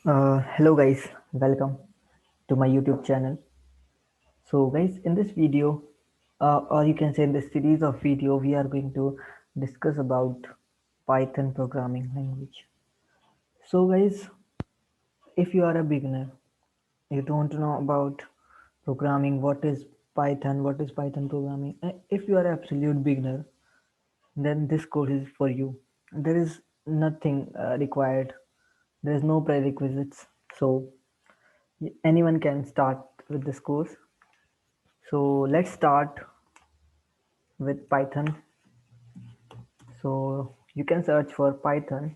Hello guys, welcome to my YouTube channel. So guys, in this video, or you can say in this series of video, we are going to discuss about Python programming language. So guys, if you are a beginner, you don't know about programming, what is Python programming? If you are an absolute beginner, then this course is for you. There is nothing required. There is no prerequisites. So anyone can start with this course. So let's start with Python. So you can search for Python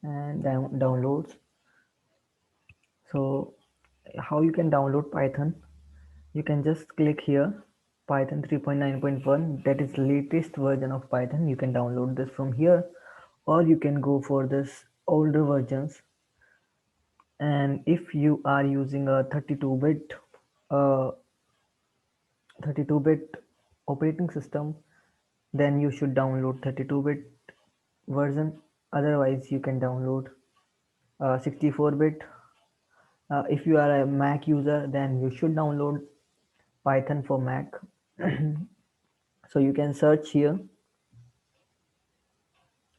and downloads. So how you can download Python? You can just click here, Python 3.9.1. That is the latest version of Python. You can download this from here, or you can go for this older versions. And if you are using a uh, 32-bit operating system, then you should download 32-bit version. Otherwise you can download 64-bit. If you are a Mac user, then you should download Python for Mac. So you can search here.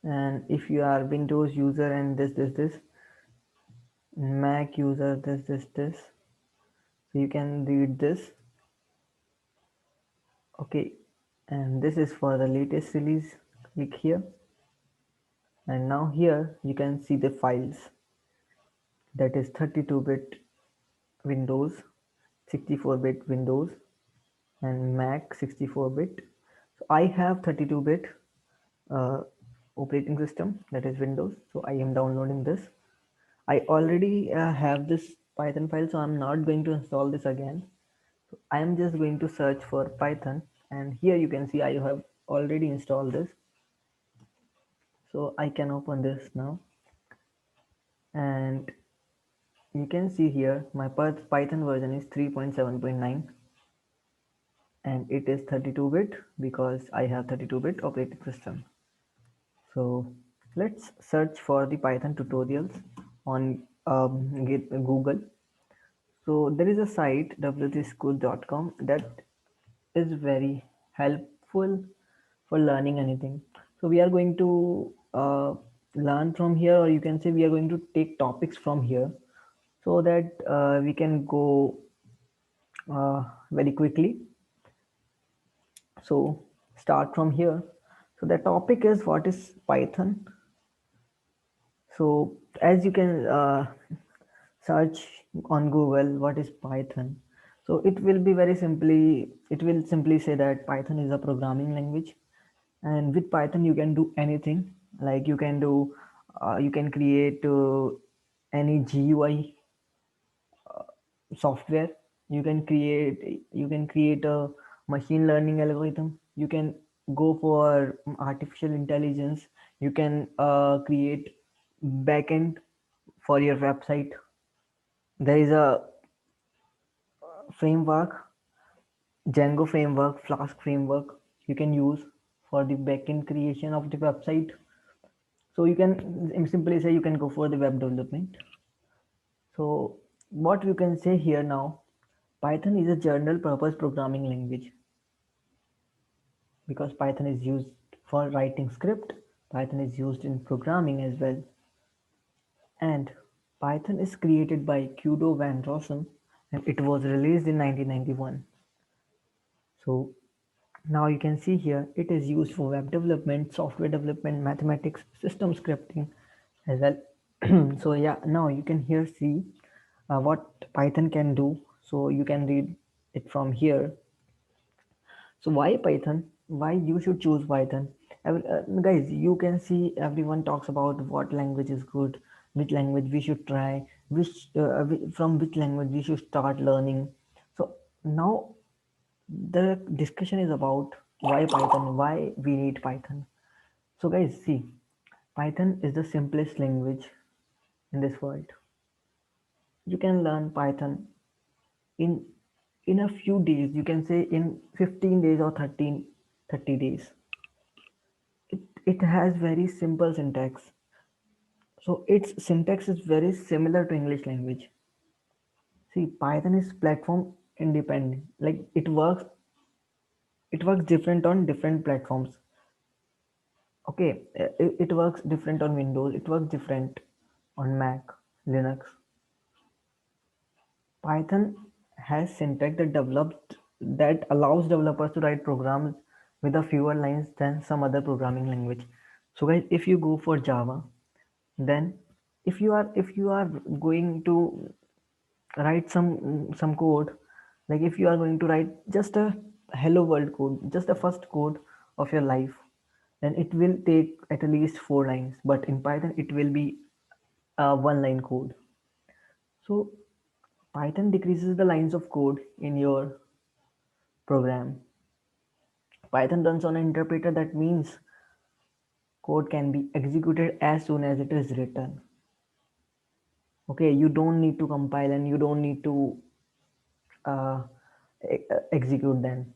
And if you are Windows user and this Mac user, this, so you can read this. Okay, and this is for the latest release. Click here, and now here you can see the files. That is 32-bit Windows, 64-bit Windows, and Mac 64-bit. So I have 32-bit uh, operating system, that is Windows. So I am downloading this. I already have this Python file, so I'm not going to install this again. So I am just going to search for Python, and here you can see I have already installed this. So I can open this now, and you can see here my Python version is 3.7.9, and it is 32-bit because I have 32-bit operating system. So let's search for the Python tutorials on Google. So there is a site wtschool.com that is very helpful for learning anything. So we are going to learn from here, or you can say we are going to take topics from here, so that we can go very quickly. So start from here. So the topic is what is Python. So as you can search on Google what is Python. So it will simply say that Python is a programming language, and with Python you can do anything. Like you can create any GUI software. You can create a machine learning algorithm. You can go for artificial intelligence. You can create backend for your website. There is a framework, Django framework, Flask framework you can use for the backend creation of the website. So you can simply say you can go for the web development. So what we can say here now, Python is a general purpose programming language because Python is used for writing script. Python is used in programming as well. And Python is created by Kudo van Rossum, and it was released in 1991. So now you can see here it is used for web development, software development, mathematics, system scripting as well. So yeah, now you can here see what Python can do. So you can read it from here. So why Python? Why you should choose Python? Guys, you can see everyone talks about what language is good, which language we should try, from which language we should start learning. So now the discussion is about why Python, why we need Python. So guys, see, Python is the simplest language in this world. You can learn Python in in a few days. You can say in 15 days or 30 days. It has very simple syntax. So its syntax is very similar to English language. See, Python is platform independent. Like it works different on different platforms. Okay, it works different on Windows. It works different on Mac, Linux. Python has syntax that allows developers to write programs with a fewer lines than some other programming language. So guys, if you go for Java, then if you are going to write some code, like if you are going to write just a hello world code, just the first code of your life, then it will take at least 4 lines, but in Python it will be a one line code. So Python decreases the lines of code in your program. Python runs on an interpreter, that means code can be executed as soon as it is written. Okay, you don't need to compile and you don't need to uh, execute them.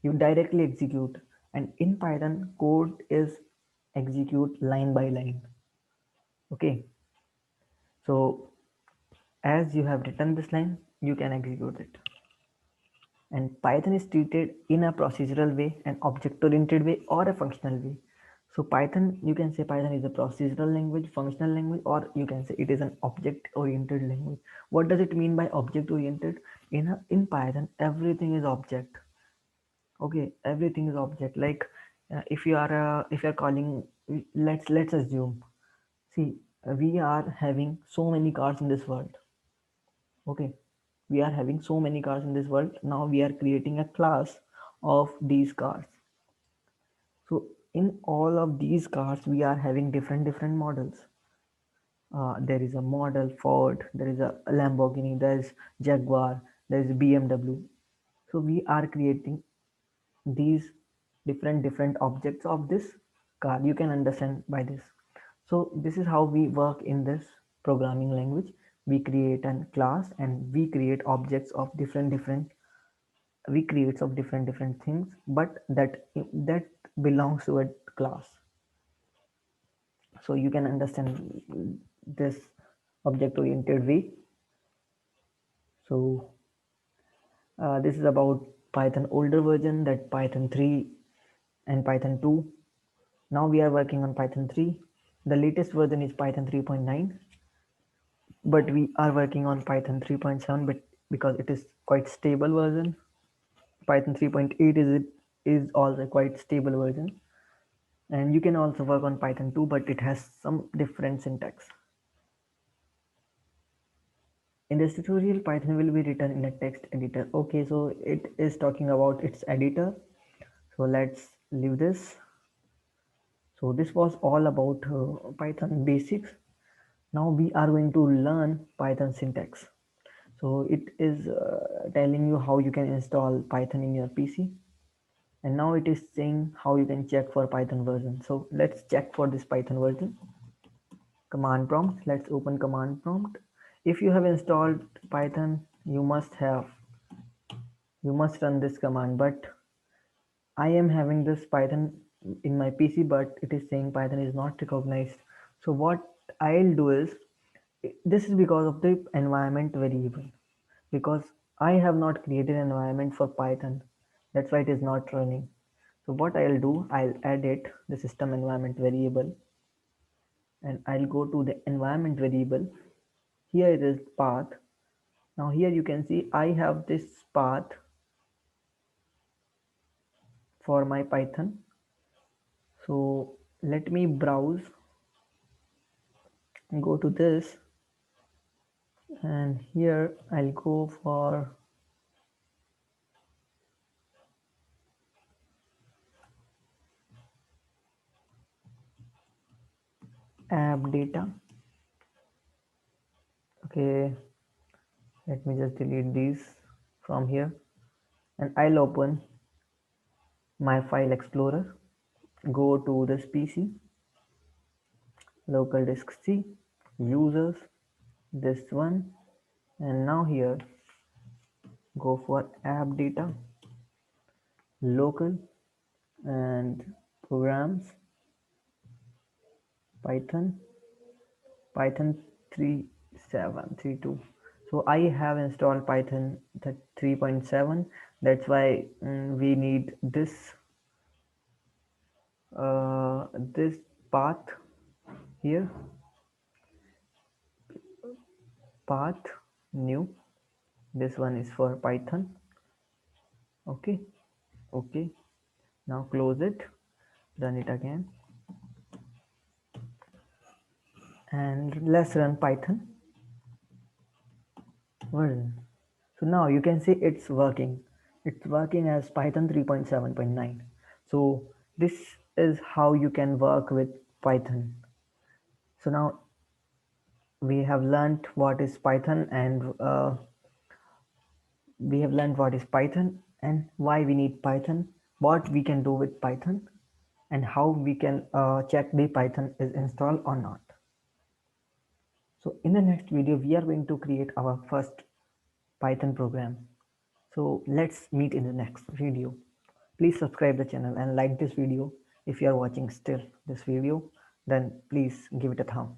You directly execute, and in Python code is execute line by line. Okay, so as you have written this line, you can execute it. And Python is treated in a procedural way, an object oriented way, or a functional way. So Python, you can say Python is a procedural language, functional language, or you can say it is an object oriented language. What does it mean by object oriented? In Python everything is object. Okay, everything is object. Like if you are calling, let's assume, see, we are having so many cars in this world. Okay, we are having so many cars in this world. Now we are creating a class of these cars. So in all of these cars we are having different models. There is a model Ford, there is a Lamborghini, there is Jaguar, there is BMW. So we are creating these different objects of this car. You can understand by this. So this is how we work in this programming language. We create a class and we create objects of different we create of different things, but that belongs to a class. So you can understand this object oriented way. So this is about Python older version, that Python 3 and Python 2. Now we are working on Python 3. The latest version is Python 3.9, but we are working on Python 3.7, but because it is quite stable version. Python 3.8 is also quite stable version, and you can also work on Python 2, but it has some different syntax. In this tutorial, Python will be written in a text editor. Okay, so it is talking about its editor. So let's leave this. So this was all about Python basics. Now we are going to learn Python syntax. So it is telling you how you can install Python in your PC. And now it is saying how you can check for Python version. So let's check for this Python version. Command prompt. Let's open command prompt. If you have installed Python, you must run this command. But I am having this Python in my PC, but it is saying Python is not recognized. So what I'll do is, this is because of the environment variable. Because I have not created an environment for Python, that's why it is not running. So what I'll do, I'll edit the system environment variable, and I'll go to the environment variable. Here it is path. Now here you can see I have this path for my Python. So let me browse and go to this, and here I'll go for app data. Okay, let me just delete these from here, and I'll open my file explorer, go to this PC, local disk C, users, this one, and now here go for app data, local, and programs, Python, Python 3732. So I have installed Python 3.7. That's why we need this path here, path new. This one is for Python. Okay, okay. Now close it, run it again, and let's run Python version. So now you can see it's working. It's working as Python 3.7.9. So this is how you can work with Python. So now we have learned what is Python, and why we need Python, what we can do with Python, and how we can check the Python is installed or not. So in the next video, we are going to create our first Python program. So let's meet in the next video. Please subscribe the channel and like this video. If you are watching still this video, then please give it a thumb.